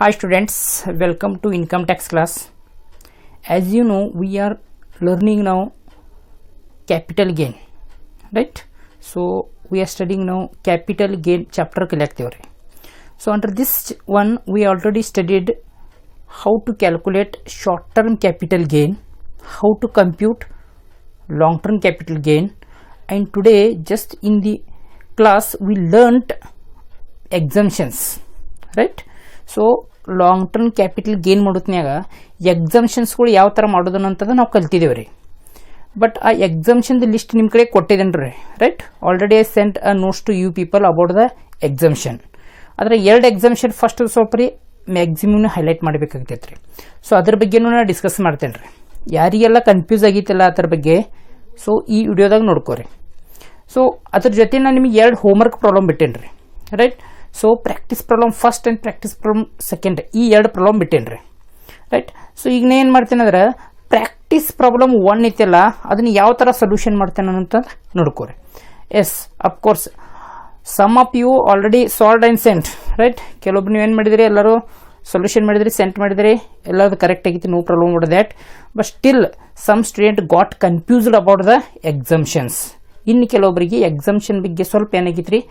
Hi students, welcome to income tax class. As you know, we are learning now capital gain, right? So we are studying now capital gain chapter collective. So under this one we already studied how to calculate short term capital gain, how to compute long term capital gain, and today just in the class we learnt exemptions, right? So long term capital gain ಮಾಡೋದ್ನಾಗ ಎಕ್ಸಮ್ಷನ್ಸ್ಗಳು ಯಾವ ಥರ ಮಾಡೋದನ್ನ ಅಂತದ ನಾವು ಕಲ್ತಿದ್ದೇವೆ ರೀ. But ಆ ಎಕ್ಸಮ್ಷನ್ದು ಲಿಸ್ಟ್ ನಿಮ್ಮ ಕಡೆ ಕೊಟ್ಟಿದ್ದೇನೆ ರೀ, right? Already I sent a notes to you people about the exemption. ಆದರೆ ಎರಡು ಎಕ್ಸಮ್ಷನ್ ಫಸ್ಟ್ ಸ್ವಲ್ಪ ರೀ ಮ್ಯಾಕ್ಸಿಮಮ್ನ ಹೈಲೈಟ್ ಮಾಡಬೇಕಾಗ್ತೈತೆ ರೀ. ಸೊ ಅದ್ರ ಬಗ್ಗೆನೂ ನಾನು ಡಿಸ್ಕಸ್ ಮಾಡ್ತೇನೆ ರೀ. ಯಾರಿಗೆಲ್ಲ ಕನ್ಫ್ಯೂಸ್ ಆಗಿತ್ತಲ್ಲ ಅದ್ರ ಬಗ್ಗೆ, ಸೊ ಈ ವಿಡಿಯೋದಾಗ ನೋಡ್ಕೋರಿ. ಸೊ ಅದ್ರ ಜೊತೆ ನಾನು ನಿಮಗೆ ಎರಡು ಹೋಮ್ವರ್ಕ್ ಪ್ರಾಬ್ಲಮ್ ಬಿಟ್ಟೇನೆ ರೀ, right? So practice problem first and practice problem second, ಈ ಎರಡು ಪ್ರಾಬ್ಲಮ್ ಬಿಟ್ಟೇನೆ ರೀ, ರೈಟ್? ಸೊ ಈಗ ಏನು ಮಾಡ್ತೇನೆ ಅಂದ್ರೆ ಪ್ರಾಕ್ಟೀಸ್ ಪ್ರಾಬ್ಲಮ್ ಒನ್ ಐತೆಲ್ಲ ಅದನ್ನ ಯಾವ ಥರ ಸೊಲ್ಯೂಷನ್ ಮಾಡ್ತೇನೆ ಅಂತ ನೋಡ್ಕೋರಿ. Yes, of course some of you already solved and sent, right? ಕೆಲವೊಬ್ರು ನೀವು ಏನು ಮಾಡಿದಿರಿ, ಎಲ್ಲರೂ ಸೊಲ್ಯೂಷನ್ ಮಾಡಿದಿರಿ, ಸೆಂಟ್ ಮಾಡಿದಿರಿ, ಎಲ್ಲದು ಕರೆಕ್ಟ್ ಆಗಿತ್ತು, no problem with that. But still some student got confused about the exemptions. ಇನ್ನು ಕೆಲವೊಬ್ಬರಿಗೆ ಎಕ್ಸಮ್ಷನ್ ಬಗ್ಗೆ ಸ್ವಲ್ಪ ಏನಾಗಿತ್ತು ರೀ,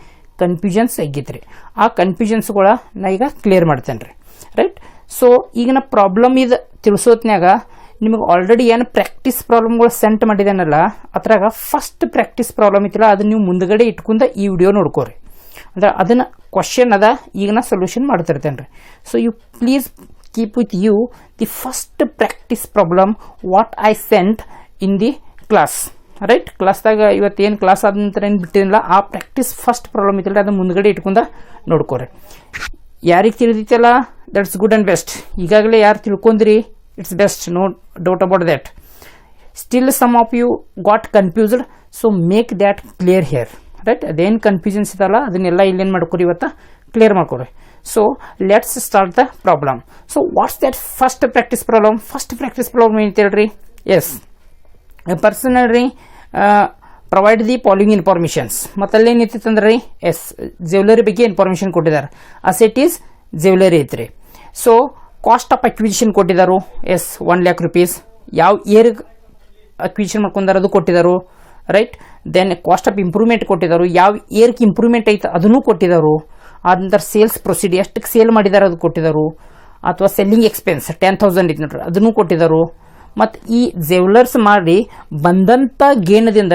ಕನ್ಫ್ಯೂಷನ್ಸ್ ಆಗಿತ್ತು ರೀ. ಆ ಕನ್ಫ್ಯೂಷನ್ಸ್ಗಳ ನಾ ಈಗ ಕ್ಲಿಯರ್ ಮಾಡ್ತೇನೆ ರೀ, ರೈಟ್? ಸೊ ಈಗ ನಾ ಪ್ರಾಬ್ಲಮ್ ಇದು ತಿಳಿಸೋತ್ನಾಗ ನಿಮಗೆ ಆಲ್ರೆಡಿ ಏನು ಪ್ರಾಕ್ಟೀಸ್ ಪ್ರಾಬ್ಲಮ್ಗಳು ಸೆಂಟ್ ಮಾಡಿದಾನಲ್ಲ ಅದ್ರಾಗ ಫಸ್ಟ್ ಪ್ರಾಕ್ಟೀಸ್ ಪ್ರಾಬ್ಲಮ್ ಐತಿಲ್ಲ ಅದನ್ನ ನೀವು ಮುಂದ್ಗಡೆ ಇಟ್ಕೊಂಡು ಈ ವಿಡಿಯೋ ನೋಡ್ಕೋರಿ. ಅಂದ್ರೆ ಅದನ್ನ ಕ್ವಶನ್ ಅದ, ಈಗ ನಾ ಸೊಲ್ಯೂಷನ್ ಮಾಡ್ತಿರ್ತೇನೆ ರೀ. So you please keep with you the first practice problem what I sent in the class, right? ಕ್ಲಾಸ್ದಾಗ ಇವತ್ತೇನು ಕ್ಲಾಸ್ ಆದ ನಂತರ ಏನು ಬಿಟ್ಟಿಲ್ಲ, ಆ ಪ್ರಾಕ್ಟೀಸ್ ಫಸ್ಟ್ ಪ್ರಾಬ್ಲಮ್ ಐತಿಲ್ಲ ಅದನ್ನ ಮುಂದ್ಗಡೆ ಇಟ್ಕೊಂಡ ನೋಡ್ಕೋರಿ. ಯಾರಿಗೆ ತಿಳಿದಿತ್ತಲ್ಲ ದಟ್ಸ್ ಗುಡ್ ಆ್ಯಂಡ್ ಬೆಸ್ಟ್. ಈಗಾಗಲೇ ಯಾರು ತಿಳ್ಕೊಂಡ್ರಿ it's best, no doubt about that. Still some of you got confused, so make that clear here, right? ಅದೇನು ಕನ್ಫ್ಯೂಷನ್ಸ್ ಇದಲ್ಲ ಅದನ್ನೆಲ್ಲ ಇಲ್ಲೇನು ಮಾಡ್ಕೊರಿ, ಇವತ್ತು ಕ್ಲಿಯರ್ ಮಾಡ್ಕೊರಿ. So let's start the problem. So what's that first practice problem? First practice problem ಏನು ಹೇಳ್ರಿ? Yes, personal ರೀ ಪ್ರೊವೈಡ್ ದಿ ಫಾಲೋವಿಂಗ್ ಇನ್ಫಾರ್ಮೇಷನ್ಸ್. ಮತ್ತು ಅಲ್ಲೇನಿತ್ತು ಅಂದ್ರೆ ರೀ, ಎಸ್ ಜ್ಯುವೆಲರಿ ಬಗ್ಗೆ ಇನ್ಫಾರ್ಮೇಷನ್ ಕೊಟ್ಟಿದ್ದಾರೆ. ಅಸೆಟ್ ಈಸ್ ಜ್ಯುವೆಲರಿ ಐತ್ರಿ. ಸೊ ಕಾಸ್ಟ್ ಆಫ್ ಅಕ್ವಿಸಿಷನ್ ಕೊಟ್ಟಿದ್ದಾರೆ, ಎಸ್ 1 lakh rupees. ಯಾವ ಇಯರ್ ಅಕ್ವಿಸಿಷನ್ ಮಾಡ್ಕೊಂಡಾರ ಅದು ಕೊಟ್ಟಿದ್ದಾರೆ, right? Then cost of improvement ಕೊಟ್ಟಿದ್ದಾರೆ, ಯಾವ ಇಯರ್ಗೆ ಇಂಪ್ರೂವ್ಮೆಂಟ್ ಐತೆ ಅದನ್ನು ಕೊಟ್ಟಿದ್ದಾರೆ. ಆದ ನಂತರ ಸೇಲ್ಸ್ ಪ್ರೊಸೀಡ್ ಎಷ್ಟಕ್ಕೆ ಸೇಲ್ ಮಾಡಿದ್ದಾರೆ ಅದು ಕೊಟ್ಟಿದ್ದಾರೆ, ಅಥವಾ ಸೆಲ್ಲಿಂಗ್ ಎಕ್ಸ್ಪೆನ್ಸ್ 10,000 ಐತೆ ನೋಡ್ರಿ ಅದನ್ನು ಕೊಟ್ಟಿದ್ದಾರೆ. ಮತ್ತು ಈ ಜ್ಯುವೆಲರ್ಸ್ ಮಾಡಿ ಬಂದಂಥ ಗೇನದಿಂದ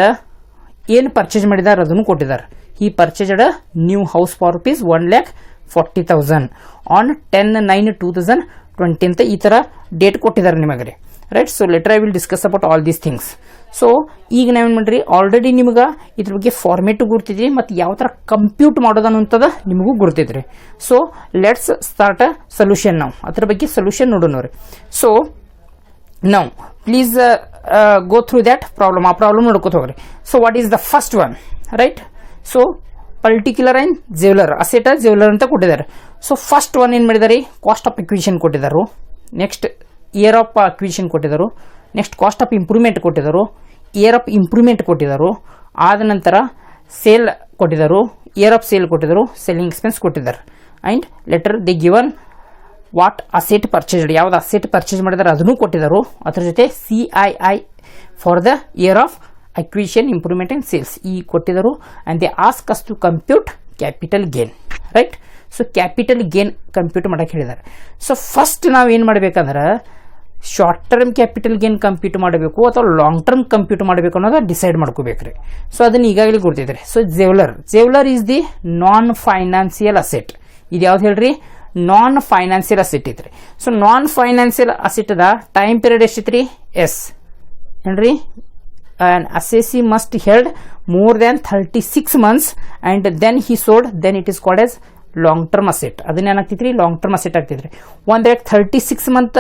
ಏನು ಪರ್ಚೇಸ್ ಮಾಡಿದ್ದಾರೆ ಅದನ್ನು ಕೊಟ್ಟಿದ್ದಾರೆ. ಈ purchased new house for rupees 1,40,000 on 10/9/2020 ಅಂತ ಈ ಥರ ಡೇಟ್ ಕೊಟ್ಟಿದ್ದಾರೆ ನಿಮಗೆ, right? So letter I will discuss about all these things. So ಈಗ ನಾವೇನು ಮಾಡ್ರಿ, ಆಲ್ರೆಡಿ ನಿಮ್ಗೆ ಇದ್ರ ಬಗ್ಗೆ ಫಾರ್ಮೇಟು ಗುರ್ತಿದ್ರಿ ಮತ್ತು ಯಾವ ಥರ ಕಂಪ್ಯೂಟ್ ಮಾಡೋದು ಅನ್ನೋಂಥದ್ದು ನಿಮಗೂ ಗುರ್ತಿದ್ರಿ. So let's start a solution. ನಾವು ಅದ್ರ ಬಗ್ಗೆ ಸೊಲ್ಯೂಷನ್ ನೋಡೋಣ ರೀ. So now please go through that problem. ಆ ಪ್ರಾಬ್ಲಮ್ ನೋಡ್ಕೋತ ಹೋಗ್ರಿ. So what is the first one, right? So particular and jeweller asset jeweller ಅಂತ ಕೊಟ್ಟಿದ್ದಾರೆ. ಸೊ ಫಸ್ಟ್ ಒನ್ ಏನು ಮಾಡಿದಾರೆ, ಕಾಸ್ಟ್ ಆಫ್ ಅಕ್ವಿಸಿಷನ್ ಕೊಟ್ಟಿದ್ದಾರೆ, ನೆಕ್ಸ್ಟ್ ಇಯರ್ ಆಫ್ ಅಕ್ವಿಸಿಷನ್ ಕೊಟ್ಟಿದ್ದಾರೆ, next cost of improvement ಕೊಟ್ಟಿದ್ದಾರೆ, ಇಯರ್ ಆಫ್ ಇಂಪ್ರೂವ್ಮೆಂಟ್ ಕೊಟ್ಟಿದ್ದಾರೆ, ಆದ ನಂತರ ಸೇಲ್ ಕೊಟ್ಟಿದ್ದಾರೆ, ಇಯರ್ ಆಫ್ ಸೇಲ್ ಕೊಟ್ಟಿದ್ದಾರೆ, ಸೆಲ್ಲಿಂಗ್ ಎಕ್ಸ್ಪೆನ್ಸ್ ಕೊಟ್ಟಿದ್ದಾರೆ, and later the given what asset purchased, ಯಾವ್ದು ಅಸೆಟ್ ಪರ್ಚೇಸ್ ಮಾಡಿದಾರೆ ಅದನ್ನು ಕೊಟ್ಟಿದ್ದಾರೆ. ಅದ್ರ ಜೊತೆ CII for the year of acquisition improvement and sales ಈ ಕೊಟ್ಟಿದ್ದಾರೆ. And they ask us to compute capital gain, right? So capital gain compute ಮಾಡಕ್ಕೆ ಹೇಳಿದ್ದಾರೆ. ಸೊ ಫಸ್ಟ್ ನಾವು ಏನು ಮಾಡ್ಬೇಕಂದ್ರೆ short term capital gain compute ಮಾಡಬೇಕು ಅಥವಾ ಲಾಂಗ್ ಟರ್ಮ್ ಕಂಪ್ಯೂಟ್ ಮಾಡಬೇಕು ಅನ್ನೋದು ಡಿಸೈಡ್ ಮಾಡ್ಕೋಬೇಕ್ರಿ. ಸೊ ಅದನ್ನ ಈಗಾಗಲೇ ಗೊತ್ತಿದ್ದಾರೆ. So jeweller is the non financial asset. ಇದು ಯಾವ್ದು ಹೇಳ್ರಿ? ನಾನ್ ಫೈನಾನ್ಸಿಯಲ್ ಅಸೆಟ್ ಐತ್ರಿ. So non financial asset the time period ಎಷ್ಟಿತ್ರಿ? ಎಸ್ ಏನ್ರಿ, an assessee must held more than 36 months and then he sold, then it is called as long term asset. ಅದನ್ನ ಏನಾಗ್ತಿತ್ರಿ? Long term asset ಆಗ್ತಿದ್ರಿ. ಒಂದ್ 36 month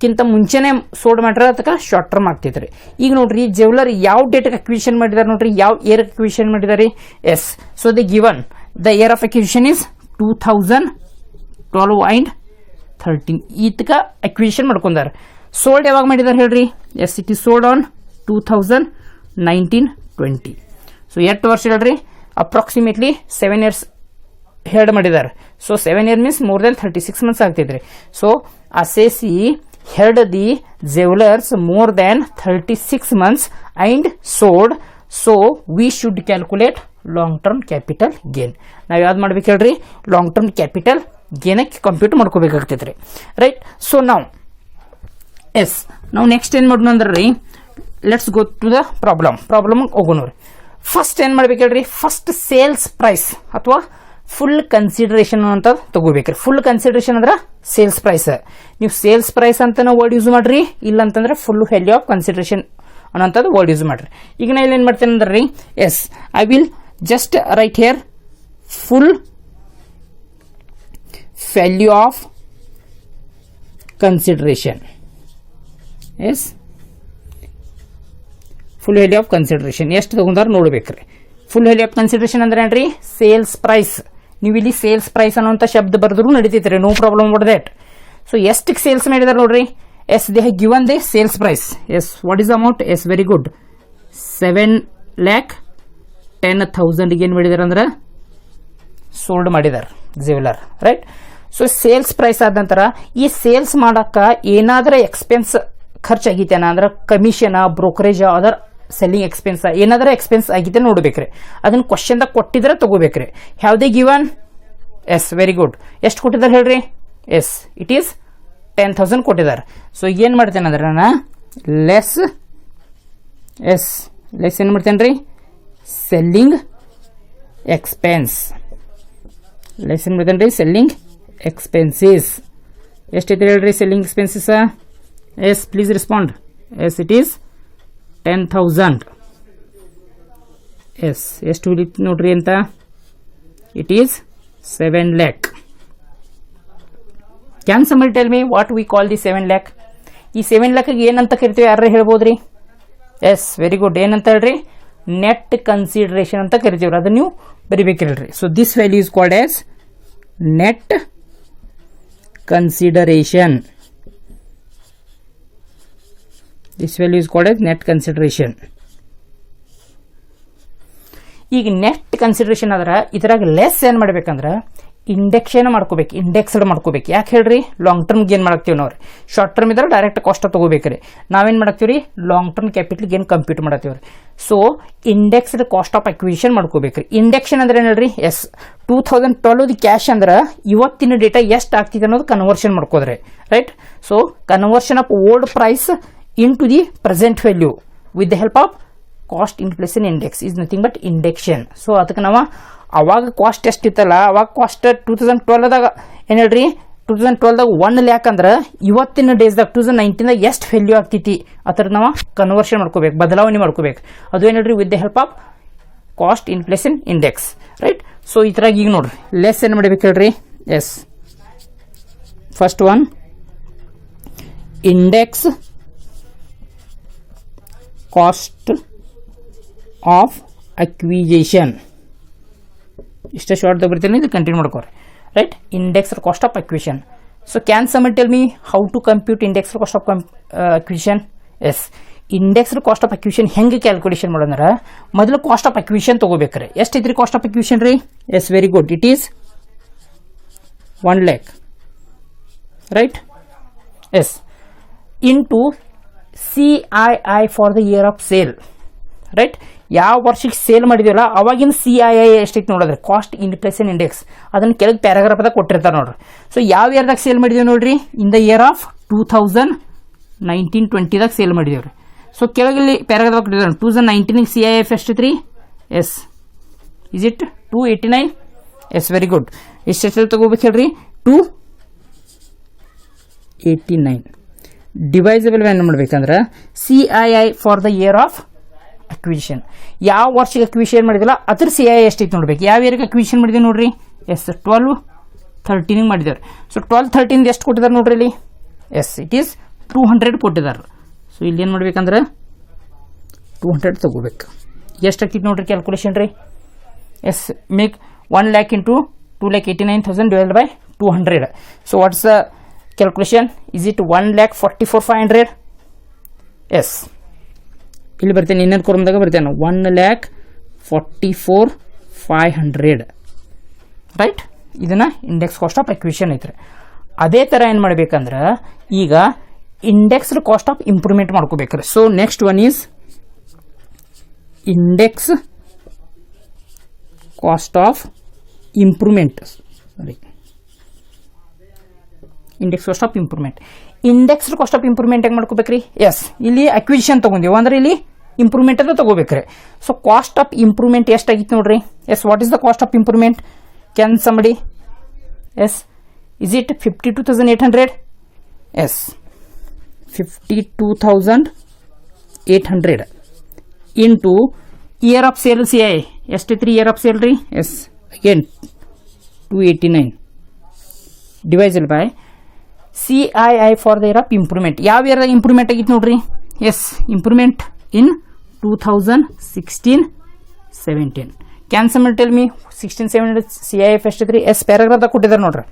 ಕಿಂತ ಮುಂಚೆನೆ sold ಮಾಡ್ರೆ ಅದಕ್ಕೆ ಶಾರ್ಟ್ ಟರ್ಮ್ ಆಗ್ತಿದ್ರಿ. ಈಗ ನೋಡ್ರಿ ಜ್ಯುವೆಲರ್ ಯಾವ ಡೇಟ್ಗೆ ಅಕ್ವಿಸಿಷನ್ ಮಾಡಿದಾರೆ ನೋಡ್ರಿ, ಯಾವ ಇಯರ್ ಅಕ್ವಿಸಿಷನ್ ಮಾಡಿದಾರೆ? Yes. So the given the year of acquisition is 2012 and 13 ಈತಕ ಅಕ್ವಿಸಿಷನ್ ಮಾಡ್ಕೊಂಡಾರ. ಸೋಲ್ಡ್ ಯಾವಾಗ ಮಾಡಿದಾರೆ ಹೇಳ್ರಿ? Yes, it is sold on 2019-20. So 8 ವರ್ಷ ಹೇಳ್ರಿ, ಅಪ್ರಾಕ್ಸಿಮೇಟ್ಲಿ 7 years ಹೆಲ್ಡ್ ಮಾಡಿದ್ದಾರೆ. ಸೊ 7 years means more than 36 months ಆಗ್ತಿದ್ರಿ. So assessee held the jewellers more than 36 months and sold. So we should calculate long term capital gain. ನಾವು ಯಾವ್ದು ಮಾಡ್ಬೇಕು ಹೇಳ್ರಿ, long term capital ಗೇನಕ್ಕೆ ಕಂಪ್ಯೂಟ್ ಮಾಡ್ಕೋಬೇಕಾಗ್ತೈತ್ರಿ, ರೈಟ್. ಸೊ ನಾವು ನೆಕ್ಸ್ಟ್ ಏನು ಮಾಡೋಣ ಅಂದ್ರೆ ರೀ, let's go to the problem ಹೋಗೋಣ ರೀ. ಫಸ್ಟ್ ಏನು ಮಾಡ್ಬೇಕು ಹೇಳ್ರಿ, ಫಸ್ಟ್ ಸೇಲ್ಸ್ ಪ್ರೈಸ್ ಅಥವಾ ಫುಲ್ ಕನ್ಸಿಡರೇಷನ್ ಅಂತ ತಗೋಬೇಕ್ರಿ. ಫುಲ್ ಕನ್ಸಿಡರೇಷನ್ ಅಂದ್ರೆ ಸೇಲ್ಸ್ ಪ್ರೈಸ್. ನೀವು ಸೇಲ್ಸ್ ಪ್ರೈಸ್ ಅಂತ ವರ್ಡ್ ಯೂಸ್ ಮಾಡ್ರಿ, ಇಲ್ಲ ಅಂತಂದ್ರೆ ಫುಲ್ ವ್ಯಾಲ್ಯೂ ಆಫ್ ಕನ್ಸಿಡರೇಷನ್ ಅನ್ನೋಂಥದ್ದು ವರ್ಡ್ ಯೂಸ್ ಮಾಡ್ರಿ. ಈಗ ನಾ ಇಲ್ಲಿ ಏನು ಮಾಡ್ತೇನೆ ಅಂದ್ರೆ ರೀ, I will just write here full value of consideration. Full value of consideration ಎಷ್ಟು ತಗೊಂಡಾರ ನೋಡ್ಬೇಕ್ರಿ. ಫುಲ್ ವ್ಯಾಲ್ಯೂ ಆಫ್ ಕನ್ಸಿಡರೇಷನ್ ಅಂದ್ರೆ ಏನ್ರಿ, ಸೇಲ್ಸ್ ಪ್ರೈಸ್. ನೀವು ಇಲ್ಲಿ ಸೇಲ್ಸ್ ಪ್ರೈಸ್ ಅನ್ನೋಂಥ ಶಬ್ದ ಬರೆದ್ರು ನಡೀತೈತ್ರಿ, no problem with that. So ಎಷ್ಟಕ್ಕೆ ಸೇಲ್ಸ್ ಮಾಡಿದಾರೆ ನೋಡ್ರಿ, they have given the sales price. What is amount? Very good, 7,10,000 ಏನು ಮಾಡಿದಾರೆ ಅಂದ್ರೆ ಸೋಲ್ಡ್ ಮಾಡಿದಾರೆ jeweller, right. So sales price ಆದ ನಂತರ ಈ ಸೇಲ್ಸ್ ಮಾಡಕ್ಕ ಏನಾದ್ರೂ ಎಕ್ಸ್ಪೆನ್ಸ್ ಖರ್ಚಾಗಿತ್ತೇನ ಅಂದ್ರೆ commission, brokerage, other selling expense ಏನಾದ್ರೂ ಎಕ್ಸ್ಪೆನ್ಸ್ ಆಗಿತ್ತೆ ನೋಡ್ಬೇಕ್ರಿ. ಅದನ್ನ ಕ್ವಶನ್ದಾಗ ಕೊಟ್ಟಿದ್ರೆ ತಗೋಬೇಕ್ರಿ. ಯಾವುದೇ ಗಿವನ್? Very good. ಎಷ್ಟು ಕೊಟ್ಟಿದ್ದಾರೆ ಹೇಳ್ರಿ? ಇಟ್ ಈಸ್ 10,000 ಕೊಟ್ಟಿದ್ದಾರೆ. ಸೊ ಏನು ಮಾಡ್ತೇನೆ ಅಂದ್ರೆ ನಾನು ಲೆಸ್ ಏನು ಮಾಡ್ತೇನೆ ರೀ, ಸೆಲ್ಲಿಂಗ್ ಎಕ್ಸ್ಪೆನ್ಸ್. ಲೆಸ್ ಏನು ಮಾಡ್ತೇನೆ ರೀ, ಸೆಲ್ಲಿಂಗ್ ಎಕ್ಸ್ಪೆನ್ಸಸ್. ಎಷ್ಟೈತೆ ಹೇಳ್ರಿ selling expenses? Please respond. It is 10,000. ಎಷ್ಟು ಉಳಿತು ನೋಡ್ರಿ ಅಂತ? It is 7 lakh. Can somebody tell me what we call the 7 lakh? ಈ 7 lakh ಏನಂತ ಕರಿತೀವಿ, ಯಾರು ಹೇಳ್ಬೋದ್ರಿ? Very good. ಏನಂತ ಹೇಳ್ರಿ? ನೆಟ್ ಕನ್ಸಿಡರೇಷನ್ ಅಂತ ಕರಿತೀವ್ರಿ. ಅದನ್ನ ನೀವು ಬರಿಬೇಕಿಲ್ರಿ. So this value is called as net consideration. This value is called as net consideration. ಈಗ ನೆಟ್ ಕನ್ಸಿಡರೇಷನ್ ಆದ್ರೆ ಇದ್ರಾಗ ಲೆಸ್ ಏನು ಮಾಡ್ಬೇಕಂದ್ರೆ ಇಂಡೆಕ್ಸೇನ ಮಾಡ್ಕೋಬೇಕು, ಇಂಡೆಕ್ಸ್ಡ್ ಮಾಡ್ಕೋಬೇಕು. ಯಾಕೆ ಹೇಳ್ರಿ? ಲಾಂಗ್ ಟರ್ಮ್ ಗೇನ್ ಮಾಡಾಕ್ತೀವಿ ನಾವು. ಶಾರ್ಟ್ ಟರ್ಮ್ ಇದ್ರೆ ಡೈರೆಕ್ಟ್ ಕಾಸ್ಟ್ ತಗೋಬೇಕ್ರಿ. ನಾವೇನು ಮಾಡಾಕ್ತೀವಿ, long term capital gain compute ಮಾಡತ್ತೀವ್ರಿ. So indexed cost of acquisition ಮಾಡ್ಕೋಬೇಕ್ರಿ. ಇಂಡೆಕ್ಷನ್ ಅಂದ್ರೆ ಏನು ಹೇಳ್ರಿ? 2012 ಕ್ಯಾಶ್ ಅಂದ್ರೆ ಇವತ್ತಿನ ಡೇಟಾ ಎಷ್ಟು ಆಗ್ತಿದೆ ಅನ್ನೋದು ಕನ್ವರ್ಷನ್ ಮಾಡ್ಕೋದ್ರಿ, right. So conversion of old price into the present value with the help of cost inflation index is nothing but indection. So ಅದಕ್ಕೆ ನಾವು ಅವಾಗ ಕಾಸ್ಟ್ ಎಷ್ಟಿತ್ತಲ್ಲ, ಅವಾಗ ಕಾಸ್ಟ್ 2012ದಾಗ ಏನು ಹೇಳ್ರಿ, 2012ದಾಗ 1 lakh ಅಂದ್ರೆ ಇವತ್ತಿನ ಡೇಸ್ದಾಗ 2019ದಾಗ ಎಷ್ಟು ವ್ಯಾಲ್ಯೂ ಆಗ್ತೈತಿ ಆ ಥರ ನಾವು ಕನ್ವರ್ಷನ್ ಮಾಡ್ಕೋಬೇಕು, ಬದಲಾವಣೆ ಮಾಡ್ಕೋಬೇಕು. ಅದು ಏನು ಹೇಳ್ರಿ, with the help of cost inflation index, right. So ಈ ಥರ ಈಗ ನೋಡ್ರಿ ಲೆಸ್ ಏನು ಮಾಡಬೇಕು ಹೇಳ್ರಿ? First one index cost of acquisition. ಇಷ್ಟೇ ಶಾರ್ಟ್ ಬರ್ತೀನಿ, ಇದು ಕಂಟಿನ್ಯೂ ಮಾಡ್ಕೋರಿ, right. Index cost of acquisition. So can someone tell me how to compute index cost of acquisition? Index cost of acquisition ಹೆಂಗೆ ಕ್ಯಾಲ್ಕುಲೇಷನ್ ಮಾಡೋದ್ರ, ಮೊದಲು ಕಾಸ್ಟ್ ಆಫ್ ಅಕ್ವಿಜಿಷನ್ ತಗೋಬೇಕ್ರಿ. ಎಷ್ಟೈತ್ರಿ cost of acquisition ರೀ? Very good. It is 1 lakh, right. Into CII for the year of sale, right. ಯಾವ ವರ್ಷಕ್ಕೆ sale ಮಾಡಿದೀವಲ್ಲ ಅವಾಗಿನ CII ಎಷ್ಟೈತಿ ನೋಡಿದ್ರೆ, ಕಾಸ್ಟ್ ಇನ್ಫ್ಲೇಷನ್ ಇಂಡೆಕ್ಸ್. ಅದನ್ನ ಕೆಳಗೆ ಪ್ಯಾರಾಗ್ರಾಫ್ದಾಗ ಕೊಟ್ಟಿರ್ತಾರೆ ನೋಡ್ರಿ. ಸೊ ಯಾವ ಇಯರ್ದಾಗ ಸೇಲ್ ಮಾಡಿದೀವಿ ನೋಡ್ರಿ? ಇನ್ ದ ಇಯರ್ ಆಫ್ 2019-20ದಾಗ ಸೇಲ್ ಮಾಡಿದೇವ್ರಿ. ಸೊ ಕೆಳಗಲ್ಲಿ ಪ್ಯಾರಾಗ್ರಾಫ್ ಕೊಟ್ಟಿದ್ದಾರೆ 2019 CII ಎಷ್ಟೈತ್ರಿ? Is it 289? Very good. ಎಷ್ಟು ತಗೋಬೇಕು ಹೇಳ್ರಿ? 289. ಡಿವೈಸಬಲ್ ಏನು ಮಾಡ್ಬೇಕಂದ್ರೆ CII for the year of acquisition. ಯಾವ ವರ್ಷಕ್ಕೆ ಅಕ್ವಿಜಿಷನ್ ಮಾಡಿದಿಲ್ಲ ಅದ್ರ CII ಎಷ್ಟೈತೆ ನೋಡ್ಬೇಕು. ಯಾವ ಇಯರ್ಗೆ ಅಕ್ವಿಜಿಷನ್ ಮಾಡಿದೀವಿ ನೋಡ್ರಿ? 12-13 ಮಾಡಿದೇವ್ರಿ. ಸೊ 12-13 ಎಷ್ಟು ಕೊಟ್ಟಿದ್ದಾರೆ ನೋಡ್ರಿ ಇಲ್ಲಿ? ಇಟ್ ಈಸ್ 200 ಕೊಟ್ಟಿದ್ದಾರೆ. ಸೊ ಇಲ್ಲಿ ಏನು ಮಾಡ್ಬೇಕಂದ್ರೆ 200 ತಗೋಬೇಕು. ಎಷ್ಟು ಆಗ್ತಿತ್ತು ನೋಡ್ರಿ ಕ್ಯಾಲ್ಕುಲೇಷನ್ ರೀ? Make 1 lakh into 2,89,000 divided by 200. So what's the calculation? Is it 1,44,500? ಇಲ್ಲಿ ಬರ್ತೇನೆ, ಇನ್ನೊಂದು ಕೊರಮ್ದಾಗ ಬರ್ತೇನೆ 1,44,500, ರೈಟ್. ಇದನ್ನು ಇಂಡೆಕ್ಸ್ ಕಾಸ್ಟ್ ಆಫ್ ಅಕ್ವಿಷನ್ ಐತ್ರಿ. ಅದೇ ಥರ ಏನು ಮಾಡ್ಬೇಕಂದ್ರೆ ಈಗ ಇಂಡೆಕ್ಸ್ಡ್ ಕಾಸ್ಟ್ ಆಫ್ ಇಂಪ್ರೂವ್ಮೆಂಟ್ ಮಾಡ್ಕೋಬೇಕ್ರಿ. So next one is index cost of improvement. Sorry, index cost of improvement. Indexed cost of improvement ಹೆಂಗೆ ಮಾಡ್ಕೋಬೇಕ್ರಿ? ಎಸ್, ಇಲ್ಲಿ ಅಕ್ವಿಷನ್ ತೊಗೊಂಡಿವಿ ಅಂದ್ರೆ ಇಲ್ಲಿ ಇಂಪ್ರೂವ್ಮೆಂಟ್ ಅದು ತಗೋಬೇಕ್ರಿ. ಸೊ ಕಾಸ್ಟ್ ಆಫ್ ಇಂಪ್ರೂವ್ಮೆಂಟ್ ಎಷ್ಟಾಗಿತ್ತು ನೋಡ್ರಿ. Yes, what is the cost of improvement? Can somebody? Yes, is it 52,800? yes, 52,800 into year of sale CI ಎಷ್ಟಿತ್ರಿ year of sale ರೀ? yes, again 289 divided by CII for the year of improvement. ಯಾವ year improvement ಆಗಿತ್ತು ನೋಡ್ರಿ? Yes, improvement in 2016-17. Can somebody tell me 16-17 CIF ಎಷ್ಟಿತ್ರಿ? Yes, ಪ್ಯಾರಾಗ್ರಾಫ್ದಾಗ ಕೊಟ್ಟಿದ್ದಾರೆ ನೋಡ್ರಿ.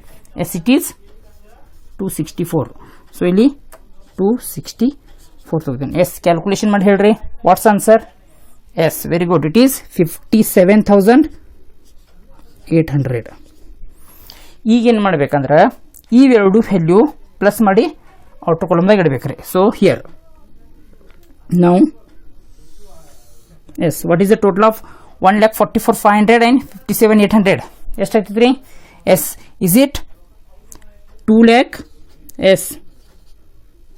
Yes, it is 264. So ಇಲ್ಲಿ 264,000. S, calculation ಮಾಡಿ ಹೇಳ್ರಿ. What's answer? Yes, very good. It is 57,800. ಈಗೇನು ಮಾಡ್ಬೇಕಂದ್ರೆ ಇವೆರಡು ವ್ಯಾಲ್ಯೂ ಪ್ಲಸ್ ಮಾಡಿ ಔಟರ್ ಕಾಲಮ್ದಾಗ ಇಡಬೇಕ್ರಿ. So here now yes, what is the total of 1,44,500 and 57,800? ಎಷ್ಟಾಗ್ತೈತೆ ರೀ? Yes, is it 2 lakh? Yes,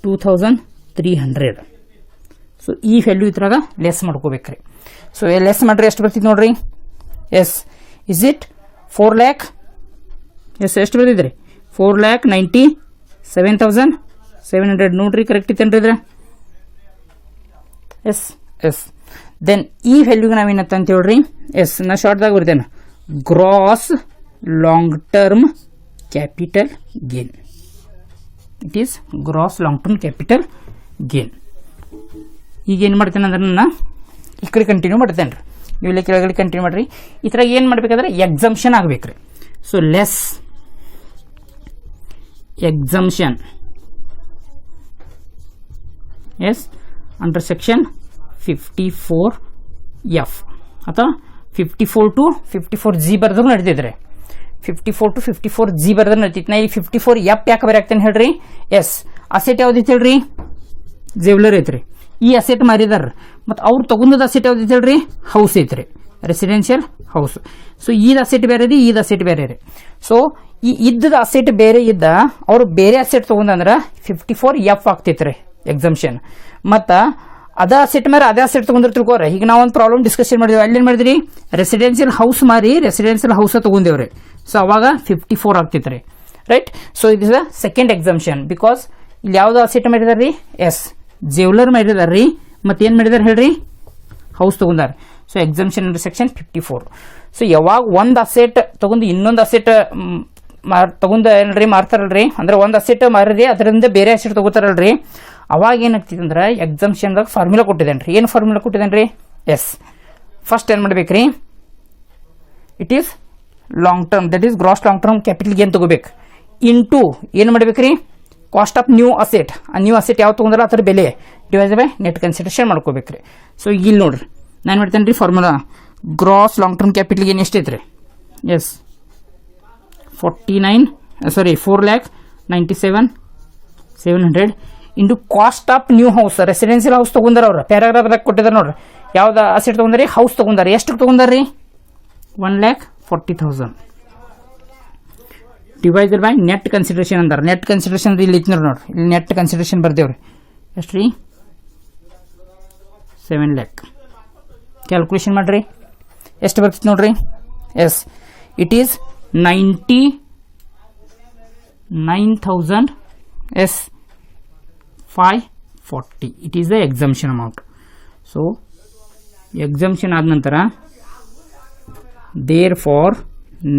2,300. So ಈ ವ್ಯಾಲ್ಯೂ ಇದ್ರಾಗ ಲೆಸ್ ಮಾಡ್ಕೋಬೇಕ್ರಿ. ಸೊ ಲೆಸ್ ಮಾಡ್ರಿ ಎಷ್ಟು ಬರ್ತಿತ್ತು ನೋಡ್ರಿ. Yes, is it 4 lakh? Yes, ಎಷ್ಟು ಬರ್ತಿದ್ರಿ? 4,97,700 ನೋಡ್ರಿ. ಕರೆಕ್ಟ್ ಇತ್ತೇನ್ರಿ ಇದ್ರೆ? S S. ದೆನ್ ಈ ವ್ಯಾಲ್ಯೂಗೆ ನಾವೇನತ್ತ ಅಂತ ಹೇಳ್ರಿ. ಎಸ್, ನಾ ಶಾರ್ಟ್ದಾಗ ಬರ್ತೇನೆ. Gross long term capital gain. It is gross long term capital gain. ಈಗ ಏನು ಮಾಡ್ತೇನೆ ಅಂದ್ರೆ ನಾನು ಈ ಕಡೆ ಕಂಟಿನ್ಯೂ ಮಾಡ್ತೇನೆ ರೀ. ಇವೆಲ್ಲ ಕೆಳಗಡೆ ಕಂಟಿನ್ಯೂ ಮಾಡಿರಿ. ಈ ಥರ ಏನು ಮಾಡ್ಬೇಕಾದ್ರೆ ಎಕ್ಸಂಪ್ಷನ್ ಆಗ್ಬೇಕ್ರಿ. So less exemption as under section 54F ಅಥವಾ 54 to 54G ಬರೆದ್ರು ನಡೀತಿದ್ರೆ. 54 to 54G ಬರೆದ್ರೆ ನಡೀತಿತ್ತು. ನಾ ಈ 54F ಯಾಕೆ ಬರೆಯಾಕ್ತೇನೆ ಹೇಳ್ರಿ. ಎಸ್, ಅಸೆಟ್ ಯಾವ್ದಿತ್ತು ಹೇಳ್ರಿ? ಜ್ಯುವೆಲ್ಲರಿ ಐತ್ರಿ. ಈ ಅಸೆಟ್ ಮಾರಿದಾರ. ಮತ್ತು ಅವ್ರು ತಗೊಂಡದ ಅಸೆಟ್ ಯಾವ್ದಿತ್ತು ಹೇಳ್ರಿ? ಹೌಸ್ ಐತ್ರಿ, residential house. So Eid asset ಬೇರೆ ರೀ, ಈದ್ ಅಸೆಟ್ ಬೇರೆ ರೀ. ಸೊ ಈ ಇದ್ದದ ಅಸೆಟ್ ಬೇರೆ ಇದ್ದ ಅವ್ರು ಬೇರೆ ಅಸೆಟ್ ತಗೊಂಡ್ರೆ 54F ಆಗ್ತೈತ್ರಿ ಎಕ್ಸಂಪ್ಷನ್. ಮತ್ತು ಅದ ಅಸೆಟ್ ಮೇಲೆ ಅದೇ ಅಸೆಟ್ ತಗೊಂಡ್ರೆ ತಿಳ್ಕೋರ. ಈಗ ನಾವು ಒಂದು ಪ್ರಾಬ್ಲಮ್ ಡಿಸ್ಕಷನ್ ಮಾಡಿದ್ವಿ. ಅಲ್ಲೇನು ಮಾಡಿದ್ರಿ? ರೆಸಿಡೆನ್ಷಿಯಲ್ ಹೌಸ್ ಮಾರಿ ರೆಸಿಡೆನ್ಷಿಯಲ್ ಹೌಸ್ ತಗೊಂಡೇವ್ರಿ. ಸೊ ಅವಾಗ 54 ಆಗ್ತೈತ್ರಿ, right. So it is the second exemption. Because ಇಲ್ಲಿ ಯಾವ್ದು ಅಸೆಟ್ ಮಾಡಿದಾರ್ರಿ? ಎಸ್, ಜ್ಯುವೆಲ್ಲರ್ ಮಾಡಿದಾರ್ರಿ. ಮತ್ತೇನು ಮಾಡಿದಾರೆ ಹೇಳ್ರಿ? ಹೌಸ್ ತಗೊಂಡಾರ. So exemption under section 54. So ಯಾವಾಗ ಒಂದು ಅಸೆಟ್ ತಗೊಂಡು ಇನ್ನೊಂದು ಅಸೆಟ್ ತಗೊಂಡು ಏನ್ರಿ ಮಾರ್ತಾರಲ್ರಿ, ಅಂದ್ರೆ ಒಂದು ಅಸೆಟ್ ಮಾರಿರಿ ಅದರಿಂದ ಬೇರೆ ಅಸೆಟ್ ತಗೋತಾರಲ್ರಿ, ಅವಾಗ ಏನಾಗ್ತಿದೆ ಅಂದ್ರೆ ಎಕ್ಸಂಪ್ಷನ್ದಾಗ ಫಾರ್ಮುಲಾ ಕೊಟ್ಟಿದ್ದೇನೆ ರೀ. ಏನು ಫಾರ್ಮುಲಾ ಕೊಟ್ಟಿದ್ದೇನೆ ರೀ? ಎಸ್, ಫಸ್ಟ್ ಏನು ಮಾಡ್ಬೇಕ್ರಿ? It is long term, that is gross long term capital gain ತಗೋಬೇಕು. ಇಂಟು ಏನು ಮಾಡ್ಬೇಕ್ರಿ? Cost of new asset. ಆ ನ್ಯೂ ಅಸೆಟ್ ಯಾವ ತೊಗೊಂಡ್ರೆ ಅದರ ಬೆಲೆ ಡಿವೈಡ್ ಬೈ ನೆಟ್ ಕನ್ಸಿಡರೇಷನ್ ಮಾಡ್ಕೋಬೇಕ್ರಿ. ಸೊ ಇಲ್ಲಿ ನೋಡ್ರಿ ನಾನು ಮಾಡ್ತೇನೆ ರೀ formula. Gross long term capital gain ಎಷ್ಟೈತ್ರಿ? Yes, 4,97,700 into cost of new house. Residential house ತೊಗೊಂಡಾರ ಅವ್ರು, ಪ್ಯಾರಾಗ್ರಾಫ್ದಾಗ ಕೊಟ್ಟಿದ್ದಾರೆ ನೋಡ್ರಿ. ಯಾವ್ದು ಅಸೆಟ್ ತೊಗೊಂಡ್ರಿ? ಹೌಸ್ ತೊಗೊಂಡಾರ. ಎಷ್ಟು ತೊಗೊಂಡಾರ್ರಿ? 1,40,000 ಡಿವೈಡೆಡ್ ಬೈ ನೆಟ್ ಕನ್ಸಿಡರೇಷನ್ ಅಂತಾರೆ. ನೆಟ್ ಕನ್ಸಿಡರೇಷನ್ ಇಲ್ಲಿ ಇತ್ತು ನೋಡ್ರಿ. ಇಲ್ಲಿ ನೆಟ್ ಕನ್ಸಿಡರೇಷನ್ ಬರ್ದೇವ್ರಿ. ಎಷ್ಟು ರೀ? 7 lakh. ಕ್ಯಾಲ್ಕುಲೇಷನ್ ಮಾಡ್ರಿ ಎಷ್ಟು ಬರ್ತಿತ್ತು ನೋಡ್ರಿ. Yes, it is 99,000 yes 540. It is the exemption amount. So exemption ಆದ ನಂತರ therefore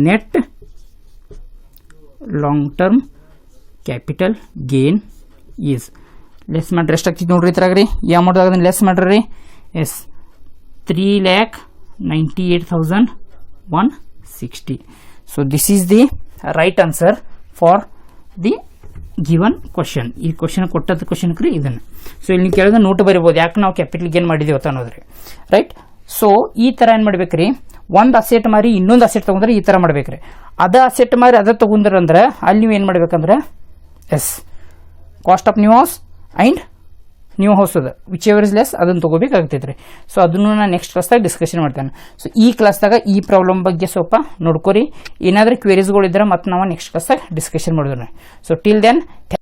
net long term capital gain is less ಮಾಡ್ರಿ. ಎಷ್ಟಾಗ್ತಿತ್ತು ನೋಡ್ರಿ ಇದ್ರಾಗ ರೀ? ಈ ಅಮೌಂಟ್ದಾಗ ಲೆಸ್ ಮಾಡ್ರಿ. Yes, 3,98,160. So this is the right answer for the given question. ಈ ಕ್ವಶನ್ ಕೊಟ್ಟದ ಕ್ವಶನ್ಕ್ರಿ ಇದನ್ನು. ಸೊ ಇಲ್ಲಿ ಕೆಳಗೆ ನೋಟ್ ಬರಿಬೋದು ಯಾಕೆ ನಾವು ಕ್ಯಾಪಿಟಲ್ ಗೇನ್ ಮಾಡಿದೀವಿ ಅಂತ ಅನ್ನೋದ್ರಿ, ರೈಟ್. ಸೊ ಈ ಥರ ಏನು ಮಾಡ್ಬೇಕ್ರಿ, ಒಂದು ಅಸೆಟ್ ಮಾರಿ ಇನ್ನೊಂದು ಅಸೆಟ್ ತೊಗೊಂಡ್ರೆ ಈ ಥರ ಮಾಡ್ಬೇಕ್ರಿ. ಅದ ಅಸೆಟ್ ಮಾರಿ ಅದ ತೊಗೊಂಡ್ರಂದ್ರೆ ಅಲ್ಲಿ ನೀವು ಏನು ಮಾಡ್ಬೇಕಂದ್ರೆ yes cost of new house and new house ಅದ ವಿಚ್ ಎವರ್ ಇಸ್ ಲೆಸ್ ಅದನ್ನು ತೊಗೋಬೇಕಾಗ್ತೈತೆ ರೀ. ಸೊ ಅದನ್ನು ನಾನು ನೆಕ್ಸ್ಟ್ ಕ್ಲಾಸ್ದಾಗ ಡಿಸ್ಕಷನ್ ಮಾಡ್ತೇನೆ. ಸೊ ಈ ಕ್ಲಾಸ್ದಾಗ ಈ ಪ್ರಾಬ್ಲಮ್ ಬಗ್ಗೆ ಸ್ವಲ್ಪ ನೋಡ್ಕೊರಿ. ಏನಾದರೂ ಕ್ವೇರೀಸ್ಗಳಿದ್ರೆ ಮತ್ತೆ ನಾವು ನೆಕ್ಸ್ಟ್ ಕ್ಲಾಸ್ದಾಗ ಡಿಸ್ಕಷನ್ ಮಾಡಿದ್ರಿ. So till then